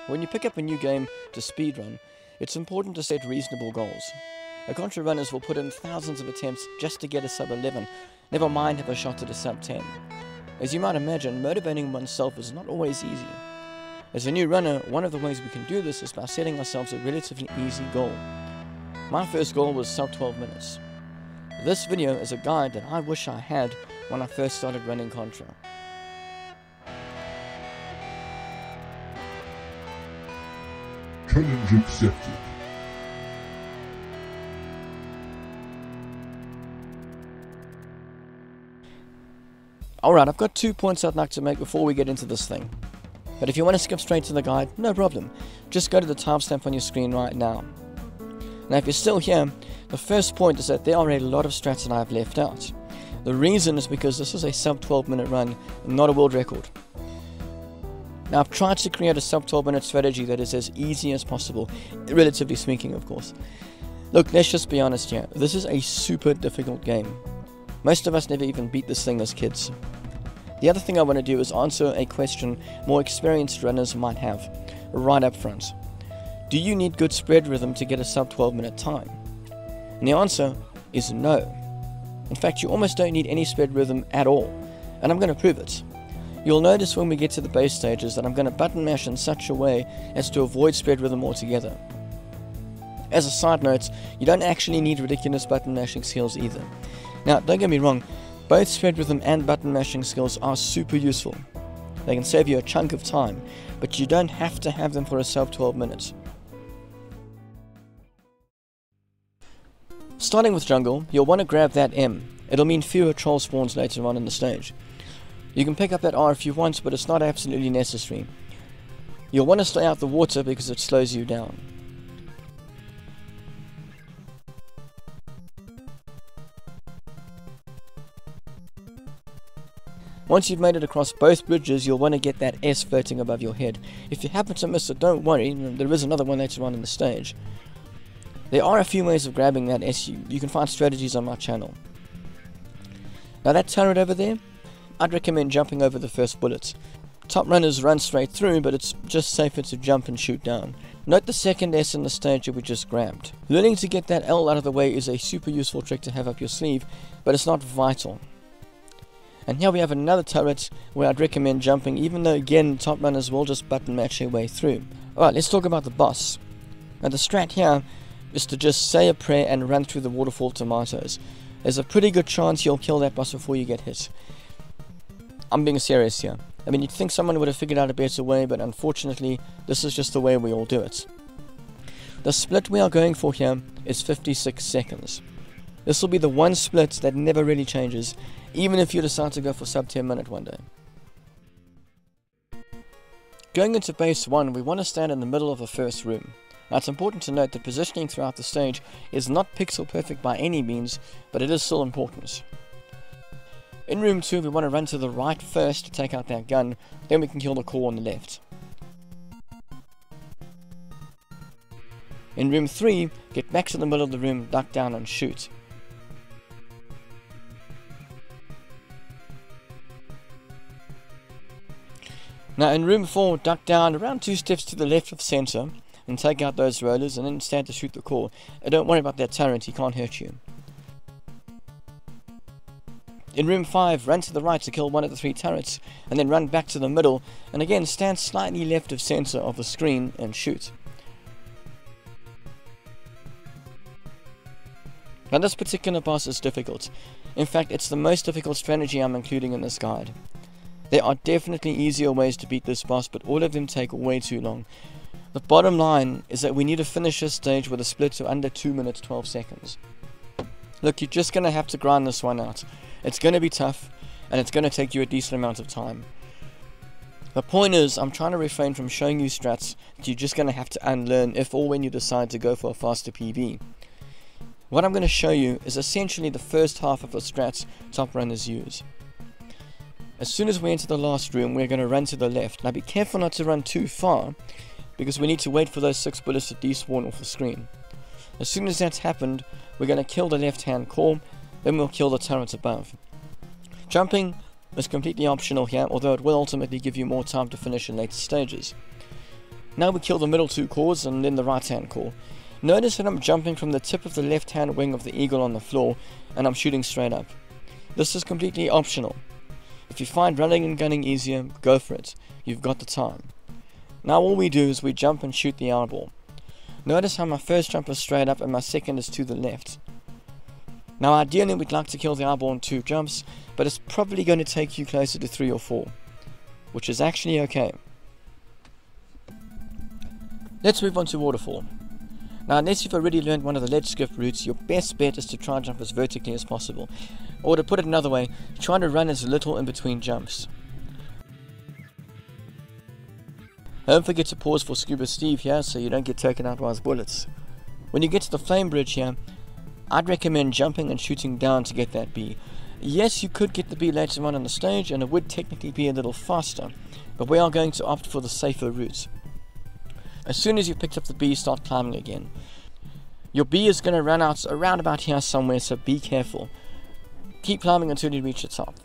When you pick up a new game to speedrun, it's important to set reasonable goals. Contra runners will put in thousands of attempts just to get a sub 11, never mind have a shot at a sub 10. As you might imagine, motivating oneself is not always easy. As a new runner, one of the ways we can do this is by setting ourselves a relatively easy goal. My first goal was sub 12 minutes. This video is a guide that I wish I had when I first started running Contra. Challenge accepted. Alright, I've got 2 points I'd like to make before we get into this thing. But if you want to skip straight to the guide, no problem. Just go to the timestamp on your screen right now. Now if you're still here, the first point is that there are a lot of strats that I've left out. The reason is because this is a sub 12 minute run, not a world record. Now I've tried to create a sub 12 minute strategy that is as easy as possible, relatively speaking of course. Look, let's just be honest here, this is a super difficult game. Most of us never even beat this thing as kids. The other thing I want to do is answer a question more experienced runners might have, right up front. Do you need good spread rhythm to get a sub 12 minute time? And the answer is no. In fact, you almost don't need any spread rhythm at all, and I'm going to prove it. You'll notice when we get to the base stages that I'm going to button mash in such a way as to avoid spread rhythm altogether. As a side note, you don't actually need ridiculous button mashing skills either. Now, don't get me wrong, both spread rhythm and button mashing skills are super useful. They can save you a chunk of time, but you don't have to have them for a sub 12 minutes. Starting with jungle, you'll want to grab that M. It'll mean fewer troll spawns later on in the stage. You can pick up that R if you want, but it's not absolutely necessary. You'll want to stay out the water because it slows you down. Once you've made it across both bridges, you'll want to get that S floating above your head. If you happen to miss it, don't worry, there is another one later on in the stage. There are a few ways of grabbing that S. You can find strategies on my channel. Now that turret over there, I'd recommend jumping over the first bullet. Top runners run straight through, but it's just safer to jump and shoot down. Note the second S in the stage that we just grabbed. Learning to get that L out of the way is a super useful trick to have up your sleeve, but it's not vital. And here we have another turret where I'd recommend jumping, even though again top runners will just button match their way through. Alright, let's talk about the boss. Now the strat here is to just say a prayer and run through the waterfall tomatoes. There's a pretty good chance you'll kill that boss before you get hit. I'm being serious here. I mean, you'd think someone would have figured out a better way, but unfortunately, this is just the way we all do it. The split we are going for here is 56 seconds. This will be the one split that never really changes, even if you decide to go for sub 10 minute one day. Going into base 1, we want to stand in the middle of the first room. Now it's important to note that positioning throughout the stage is not pixel perfect by any means, but it is still important. In room 2 we want to run to the right first to take out that gun, then we can kill the core on the left. In room 3, get back to the middle of the room, duck down and shoot. Now in room 4, duck down around 2 steps to the left of center and take out those rollers and then stand to shoot the core. And don't worry about that turret, he can't hurt you. In room 5, run to the right to kill one of the 3 turrets, and then run back to the middle, and again stand slightly left of center of the screen and shoot. Now this particular boss is difficult. In fact, it's the most difficult strategy I'm including in this guide. There are definitely easier ways to beat this boss, but all of them take way too long. The bottom line is that we need to finish this stage with a split to under 2 minutes 12 seconds. Look, you're just going to have to grind this one out. It's going to be tough, and it's going to take you a decent amount of time. The point is, I'm trying to refrain from showing you strats that you're just going to have to unlearn if or when you decide to go for a faster PB. What I'm going to show you is essentially the first half of the strats top runners use. As soon as we enter the last room, we're going to run to the left. Now be careful not to run too far, because we need to wait for those 6 bullets to despawn off the screen. As soon as that's happened, we're going to kill the left hand core, then we'll kill the turret above. Jumping is completely optional here, although it will ultimately give you more time to finish in later stages. Now we kill the middle two cores and then the right hand core. Notice that I'm jumping from the tip of the left hand wing of the eagle on the floor and I'm shooting straight up. This is completely optional. If you find running and gunning easier, go for it. You've got the time. Now all we do is we jump and shoot the eyeball. Notice how my first jump is straight up and my second is to the left. Now ideally we'd like to kill the eyeball in 2 jumps, but it's probably going to take you closer to 3 or 4, which is actually okay. Let's move on to Waterfall. Now unless you've already learned one of the ledge skip routes, your best bet is to try and jump as vertically as possible. Or to put it another way, try to run as little in between jumps. Don't forget to pause for Scuba Steve here so you don't get taken out by his bullets. When you get to the flame bridge here, I'd recommend jumping and shooting down to get that B. Yes, you could get the B later on in the stage and it would technically be a little faster, but we are going to opt for the safer route. As soon as you've picked up the B, start climbing again. Your B is going to run out around about here somewhere, so be careful. Keep climbing until you reach the top.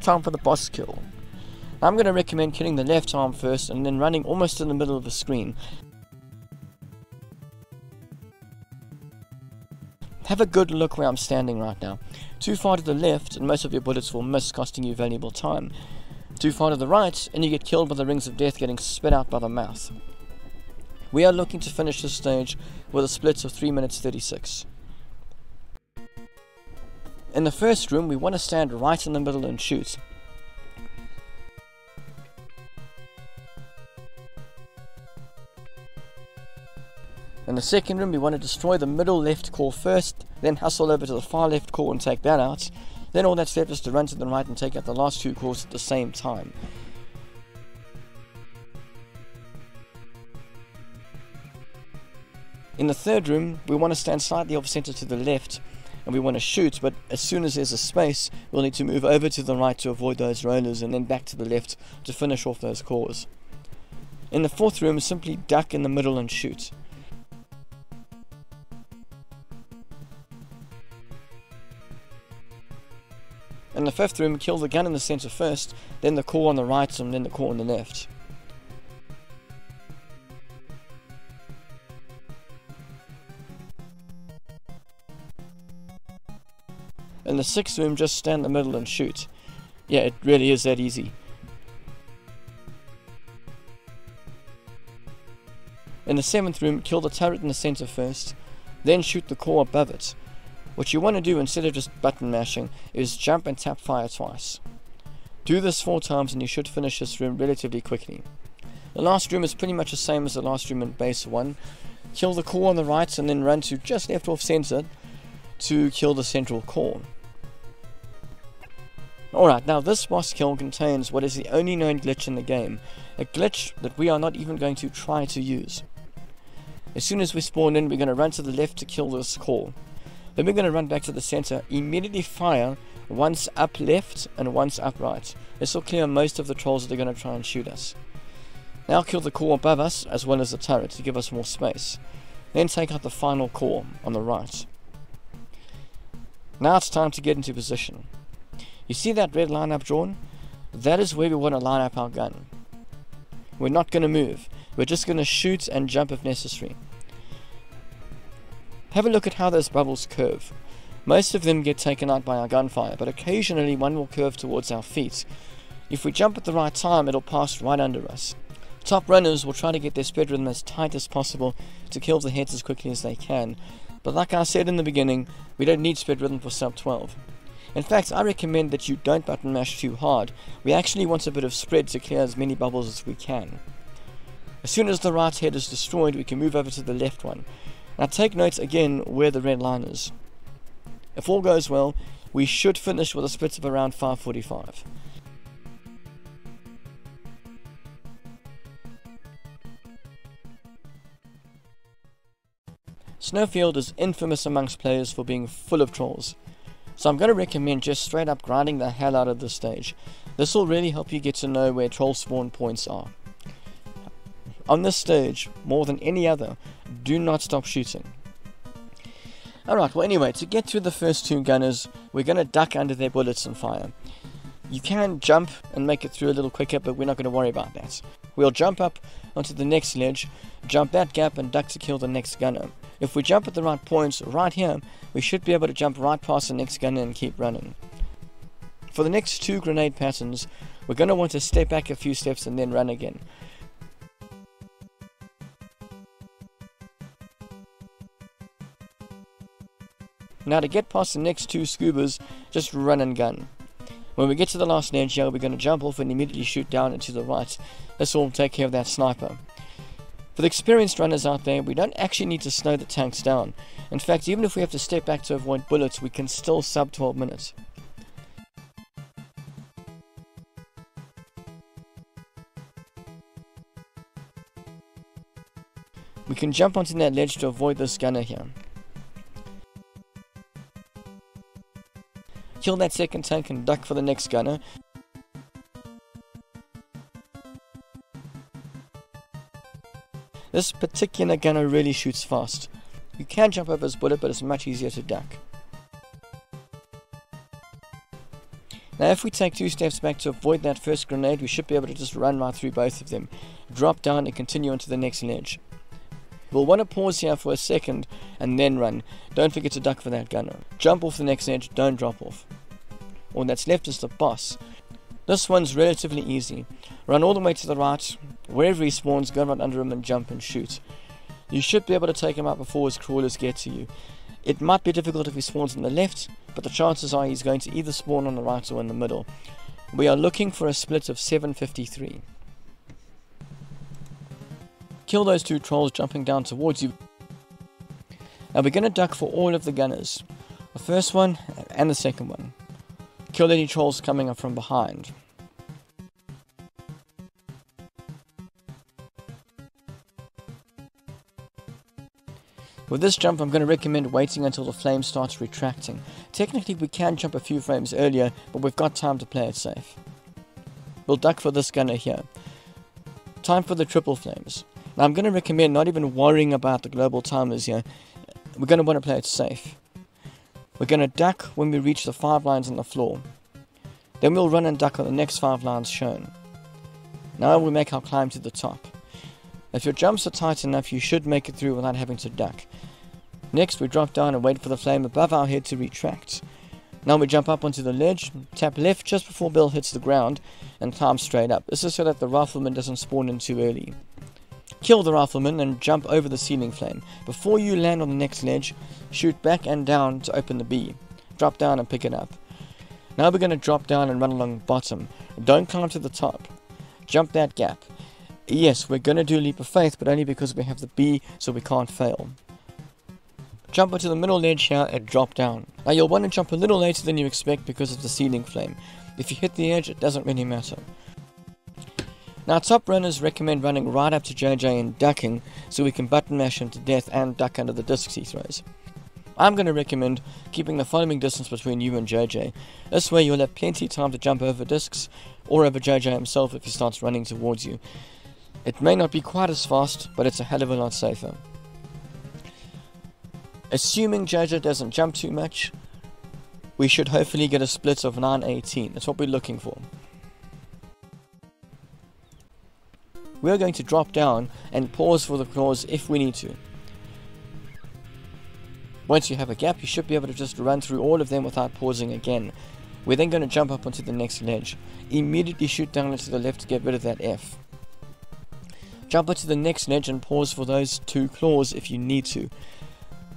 Time for the boss kill. I'm going to recommend killing the left arm first and then running almost in the middle of the screen. Have a good look where I'm standing right now. Too far to the left and most of your bullets will miss, costing you valuable time. Too far to the right and you get killed by the rings of death getting spit out by the mouth. We are looking to finish this stage with a split of 3 minutes 36. In the first room we want to stand right in the middle and shoot. In the second room we want to destroy the middle left core first, then hustle over to the far left core and take that out. Then all that's left is to run to the right and take out the last 2 cores at the same time. In the third room we want to stand slightly off center to the left and we want to shoot, but as soon as there's a space we'll need to move over to the right to avoid those rollers and then back to the left to finish off those cores. In the fourth room simply duck in the middle and shoot. In the fifth room, kill the gun in the center first, then the core on the right and then the core on the left. In the sixth room, just stand in the middle and shoot. Yeah, it really is that easy. In the seventh room, kill the turret in the center first, then shoot the core above it. What you want to do instead of just button mashing is jump and tap fire twice. Do this 4 times and you should finish this room relatively quickly. The last room is pretty much the same as the last room in base 1. Kill the core on the right and then run to just left off center to kill the central core. Alright, now this boss kill contains what is the only known glitch in the game. A glitch that we are not even going to try to use. As soon as we spawn in, we're going to run to the left to kill this core. Then we're going to run back to the center, immediately fire once up left and once up right. This will clear most of the trolls that are going to try and shoot us. Now kill the core above us as well as the turret to give us more space. Then take out the final core on the right. Now it's time to get into position. You see that red line I've drawn? That is where we want to line up our gun. We're not going to move. We're just going to shoot and jump if necessary. Have a look at how those bubbles curve. Most of them get taken out by our gunfire, but occasionally one will curve towards our feet. If we jump at the right time, it'll pass right under us. Top runners will try to get their speed rhythm as tight as possible to kill the heads as quickly as they can, but like I said in the beginning, we don't need speed rhythm for sub 12. In fact, I recommend that you don't button mash too hard. We actually want a bit of spread to clear as many bubbles as we can. As soon as the right head is destroyed, we can move over to the left one. Now take note again where the red line is. If all goes well, we should finish with a split of around 5:45. Snowfield is infamous amongst players for being full of trolls. So I'm going to recommend just straight up grinding the hell out of this stage. This will really help you get to know where troll spawn points are. On this stage, more than any other, do not stop shooting. Alright, well anyway, to get through the first two gunners, we're going to duck under their bullets and fire. You can jump and make it through a little quicker, but we're not going to worry about that. We'll jump up onto the next ledge, jump that gap and duck to kill the next gunner. If we jump at the right points, right here, we should be able to jump right past the next gunner and keep running. For the next two grenade patterns, we're going to want to step back a few steps and then run again. Now to get past the next two scubas, just run and gun. When we get to the last ledge here, we're going to jump off and immediately shoot down and to the right. This will take care of that sniper. For the experienced runners out there, we don't actually need to slow the tanks down. In fact, even if we have to step back to avoid bullets, we can still sub 12 minutes. We can jump onto that ledge to avoid this gunner here. Kill that second tank and duck for the next gunner. This particular gunner really shoots fast. You can jump over his bullet, but it's much easier to duck. Now if we take two steps back to avoid that first grenade, we should be able to just run right through both of them. Drop down and continue onto the next ledge. We'll want to pause here for a second and then run. Don't forget to duck for that gunner. Jump off the next edge, don't drop off. All that's left is the boss. This one's relatively easy. Run all the way to the right, wherever he spawns, go right under him and jump and shoot. You should be able to take him out before his crawlers get to you. It might be difficult if he spawns on the left, but the chances are he's going to either spawn on the right or in the middle. We are looking for a split of 753. Kill those two trolls jumping down towards you. Now we're going to duck for all of the gunners. The first one and the second one. Kill any trolls coming up from behind. With this jump, I'm going to recommend waiting until the flame starts retracting. Technically we can jump a few frames earlier, but we've got time to play it safe. We'll duck for this gunner here. Time for the triple flames. Now I'm going to recommend not even worrying about the global timers here. We're going to want to play it safe. We're going to duck when we reach the 5 lines on the floor. Then we'll run and duck on the next 5 lines shown. Now we'll make our climb to the top. If your jumps are tight enough, you should make it through without having to duck. Next we drop down and wait for the flame above our head to retract. Now we jump up onto the ledge, tap left just before Bill hits the ground, and climb straight up. This is so that the rifleman doesn't spawn in too early. Kill the rifleman and jump over the ceiling flame. Before you land on the next ledge, shoot back and down to open the B. Drop down and pick it up. Now we're going to drop down and run along the bottom. Don't climb to the top. Jump that gap. Yes, we're going to do a leap of faith, but only because we have the B, so we can't fail. Jump onto the middle ledge here and drop down. Now you'll want to jump a little later than you expect because of the ceiling flame. If you hit the edge, it doesn't really matter. Now top runners recommend running right up to JJ and ducking, so we can button mash him to death and duck under the discs he throws. I'm going to recommend keeping the following distance between you and JJ. This way you'll have plenty of time to jump over discs, or over JJ himself if he starts running towards you. It may not be quite as fast, but it's a hell of a lot safer. Assuming JJ doesn't jump too much, we should hopefully get a split of 9:18. That's what we're looking for. We're going to drop down and pause for the claws if we need to. Once you have a gap, you should be able to just run through all of them without pausing again. We're then going to jump up onto the next ledge. Immediately shoot down to the left to get rid of that F. Jump onto the next ledge and pause for those two claws if you need to.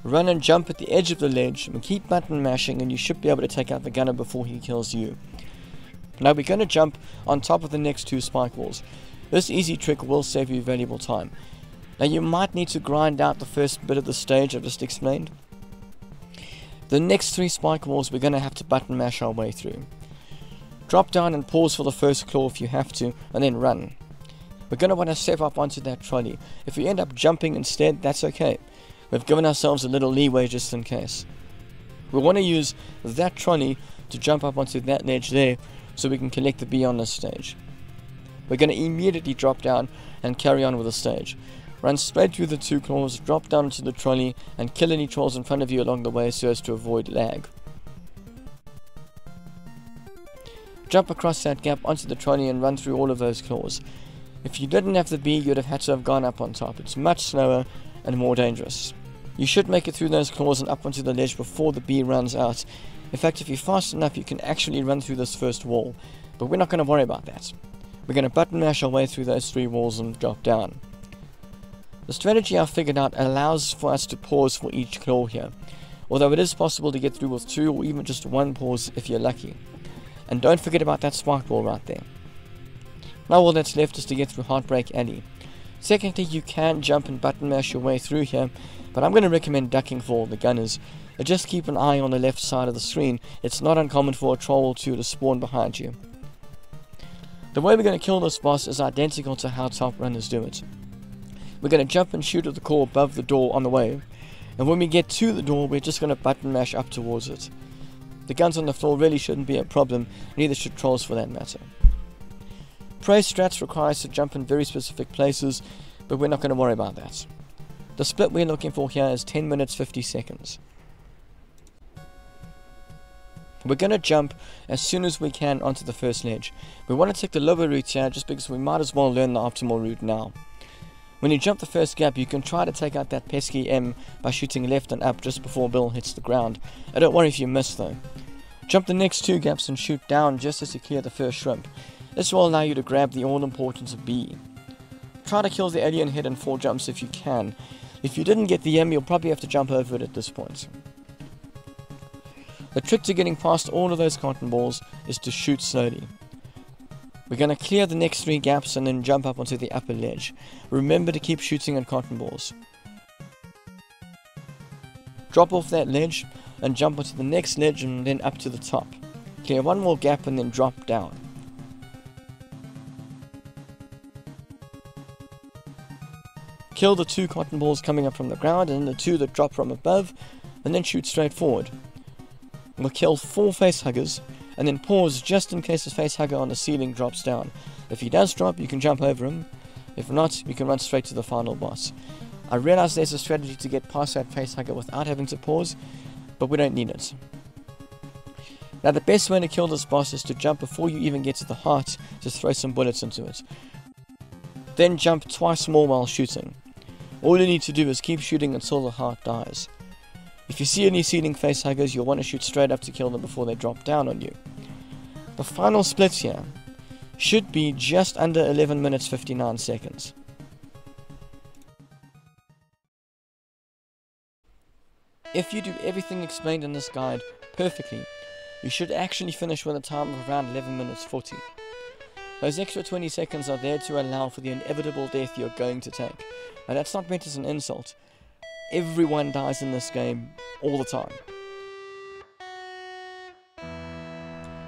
Run and jump at the edge of the ledge and keep button mashing, and you should be able to take out the gunner before he kills you. Now we're going to jump on top of the next two spike walls. This easy trick will save you valuable time. Now you might need to grind out the first bit of the stage I've just explained. The next 3 spike walls we're going to have to button mash our way through. Drop down and pause for the first claw if you have to, and then run. We're going to want to step up onto that trolley. If we end up jumping instead, that's okay. We've given ourselves a little leeway just in case. We want to use that trolley to jump up onto that ledge there so we can collect the B on this stage. We're going to immediately drop down and carry on with the stage. Run straight through the 2 claws, drop down into the trolley, and kill any trolls in front of you along the way so as to avoid lag. Jump across that gap onto the trolley and run through all of those claws. If you didn't have the bee, you'd have had to have gone up on top. It's much slower and more dangerous. You should make it through those claws and up onto the ledge before the bee runs out. In fact, if you're fast enough, you can actually run through this first wall. But we're not going to worry about that. We're going to button mash our way through those 3 walls and drop down. The strategy I've figured out allows for us to pause for each claw here, although it is possible to get through with 2 or even just 1 pause if you're lucky. And don't forget about that spark wall right there. Now all that's left is to get through Heartbreak Alley. Secondly, you can jump and button mash your way through here, but I'm going to recommend ducking for all the gunners. Just keep an eye on the left side of the screen. It's not uncommon for a troll or 2 to spawn behind you. The way we're going to kill this boss is identical to how top runners do it. We're going to jump and shoot at the core above the door on the way, and when we get to the door, we're just going to button mash up towards it. The guns on the floor really shouldn't be a problem, neither should trolls for that matter. Prey strats require us to jump in very specific places, but we're not going to worry about that. The split we're looking for here is 10 minutes 50 seconds. We're going to jump as soon as we can onto the first ledge. We want to take the lower route here just because we might as well learn the optimal route now. When you jump the first gap, you can try to take out that pesky M by shooting left and up just before Bill hits the ground. Don't worry if you miss though. Jump the next 2 gaps and shoot down just as you clear the first shrimp. This will allow you to grab the all-important bee. Try to kill the alien head in 4 jumps if you can. If you didn't get the M, you'll probably have to jump over it at this point. The trick to getting past all of those cotton balls is to shoot slowly. We're going to clear the next 3 gaps and then jump up onto the upper ledge. Remember to keep shooting at cotton balls. Drop off that ledge and jump onto the next ledge and then up to the top. Clear 1 more gap and then drop down. Kill the 2 cotton balls coming up from the ground and the 2 that drop from above, and then shoot straight forward. We'll kill 4 facehuggers, and then pause just in case the facehugger on the ceiling drops down. If he does drop, you can jump over him. If not, you can run straight to the final boss. I realize there's a strategy to get past that facehugger without having to pause, but we don't need it. Now the best way to kill this boss is to jump before you even get to the heart, to throw some bullets into it. Then jump twice more while shooting. All you need to do is keep shooting until the heart dies. If you see any ceiling facehuggers, you'll want to shoot straight up to kill them before they drop down on you. The final split here should be just under 11 minutes 59 seconds. If you do everything explained in this guide perfectly, you should actually finish with a time of around 11 minutes 40. Those extra 20 seconds are there to allow for the inevitable death you're going to take. Now that's not meant as an insult. Everyone dies in this game all the time.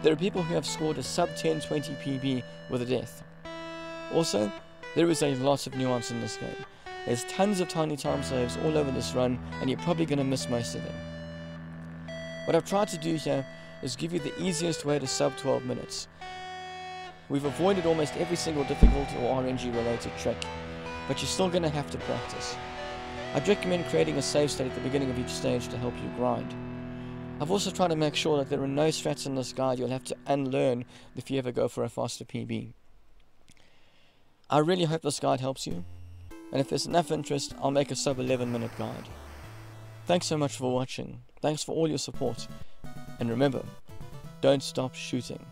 There are people who have scored a sub 1020 PB with a death. Also, there is a lot of nuance in this game. There's tons of tiny time saves all over this run, and you're probably going to miss most of them. What I've tried to do here is give you the easiest way to sub 12 minutes. We've avoided almost every single difficult or RNG related trick, but you're still going to have to practice. I'd recommend creating a save state at the beginning of each stage to help you grind. I've also tried to make sure that there are no strats in this guide you'll have to unlearn if you ever go for a faster PB. I really hope this guide helps you, and if there's enough interest, I'll make a sub 11 minute guide. Thanks so much for watching, thanks for all your support, and remember, don't stop shooting.